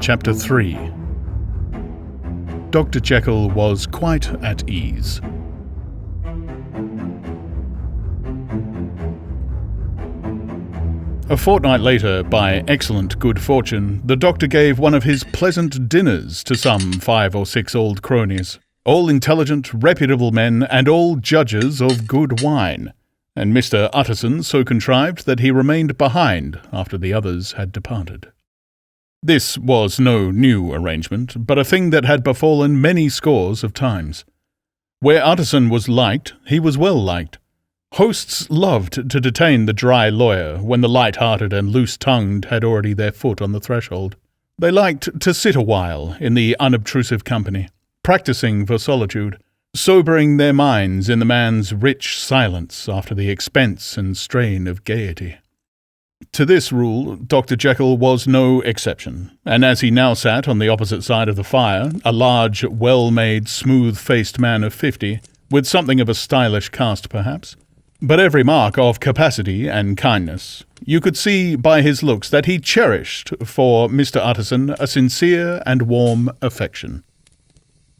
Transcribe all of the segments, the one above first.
Chapter 3. Dr. Jekyll was quite at ease. A fortnight later, by excellent good fortune, the doctor gave one of his pleasant dinners to some 5 or 6 old cronies, all intelligent, reputable men, and all judges of good wine, and Mr. Utterson so contrived that he remained behind after the others had departed. This was no new arrangement, but a thing that had befallen many scores of times. Where Utterson was liked, he was well liked. Hosts loved to detain the dry lawyer when the light-hearted and loose-tongued had already their foot on the threshold. They liked to sit a while in the unobtrusive company, practising for solitude, sobering their minds in the man's rich silence after the expense and strain of gaiety. To this rule, Dr. Jekyll was no exception, and as he now sat on the opposite side of the fire, a large, well-made, smooth-faced man of 50, with something of a stylish cast perhaps, but every mark of capacity and kindness, you could see by his looks that he cherished for Mr. Utterson a sincere and warm affection.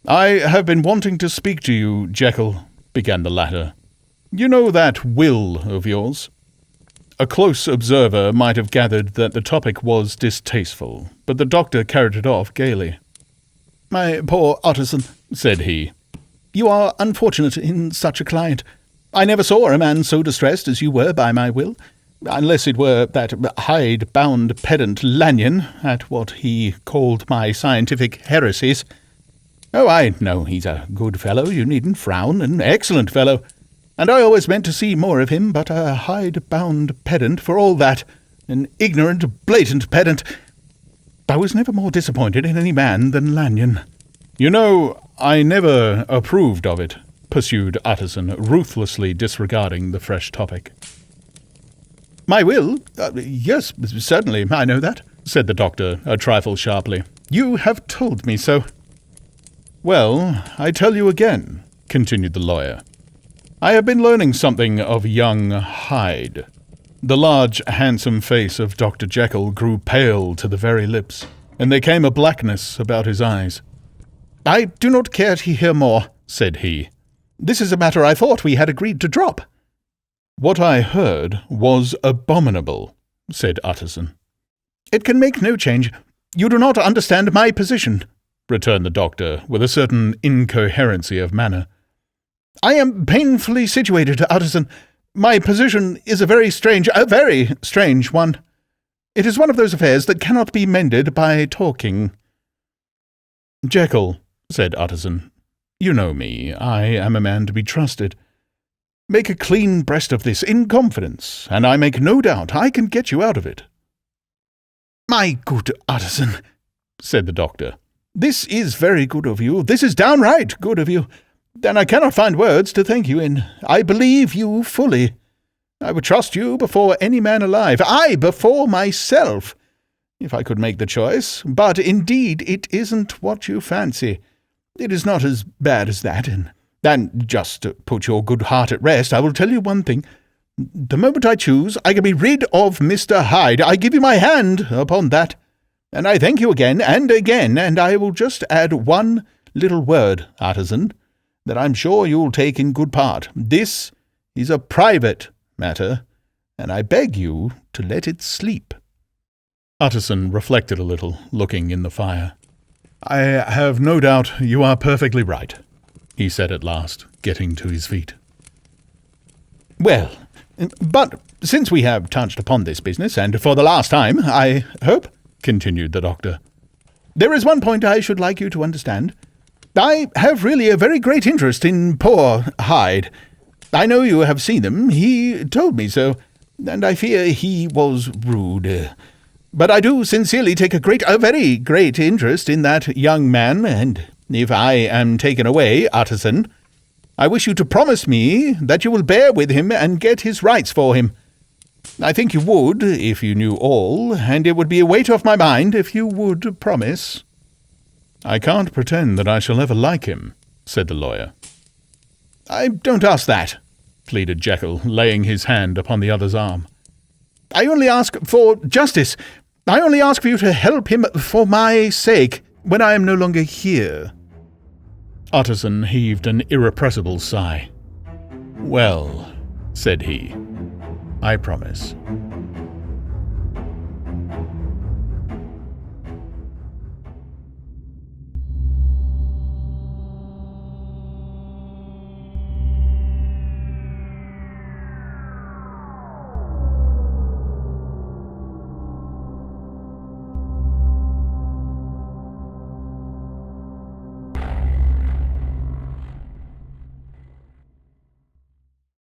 "I have been wanting to speak to you, Jekyll," began the latter. "You know that will of yours?" A close observer might have gathered that the topic was distasteful, but the doctor carried it off gaily. "My poor Utterson," said he, "you are unfortunate in such a client. I never saw a man so distressed as you were by my will, unless it were that hide-bound pedant Lanyon, at what he called my scientific heresies. Oh, I know he's a good fellow, you needn't frown, an excellent fellow, and I always meant to see more of him, but a hide-bound pedant for all that, an ignorant, blatant pedant. I was never more disappointed in any man than Lanyon." "You know, I never approved of it," pursued Utterson, ruthlessly disregarding the fresh topic. "My will? Yes, certainly, I know that," said the doctor, a trifle sharply. "You have told me so." "Well, I tell you again," continued the lawyer. "I have been learning something of young Hyde." The large, handsome face of Dr. Jekyll grew pale to the very lips, and there came a blackness about his eyes. "I do not care to hear more," said he. "This is a matter I thought we had agreed to drop." "What I heard was abominable," said Utterson. "It can make no change. You do not understand my position," returned the doctor, with a certain incoherency of manner. "I am painfully situated, Utterson. My position is a very strange one. It is one of those affairs that cannot be mended by talking." "Jekyll," said Utterson, "you know me. I am a man to be trusted. Make a clean breast of this in confidence, and I make no doubt I can get you out of it." "My good Utterson," said the doctor, "this is very good of you. This is downright good of you. And I cannot find words to thank you in. I believe you fully. I would trust you before any man alive, I before myself, if I could make the choice. But indeed it isn't what you fancy. It is not as bad as that, and just to put your good heart at rest, I will tell you one thing. The moment I choose, I can be rid of Mr. Hyde. I give you my hand upon that. And I thank you again, and I will just add one little word, Utterson, that I'm sure you'll take in good part. This is a private matter, and I beg you to let it sleep." Utterson reflected a little, looking in the fire. "I have no doubt you are perfectly right," he said at last, getting to his feet. "Well, but since we have touched upon this business, and for the last time, I hope," continued the doctor, "there is one point I should like you to understand. I have really a very great interest in poor Hyde. I know you have seen him. He told me so, and I fear he was rude. But I do sincerely take a very great interest in that young man, and if I am taken away, Utterson, I wish you to promise me that you will bear with him and get his rights for him. I think you would, if you knew all, and it would be a weight off my mind if you would promise." "I can't pretend that I shall ever like him," said the lawyer. "I don't ask that," pleaded Jekyll, laying his hand upon the other's arm. I only ask for justice. I only ask for you to help him for my sake when I am no longer here." Utterson heaved an irrepressible sigh. "Well," said he, "I promise."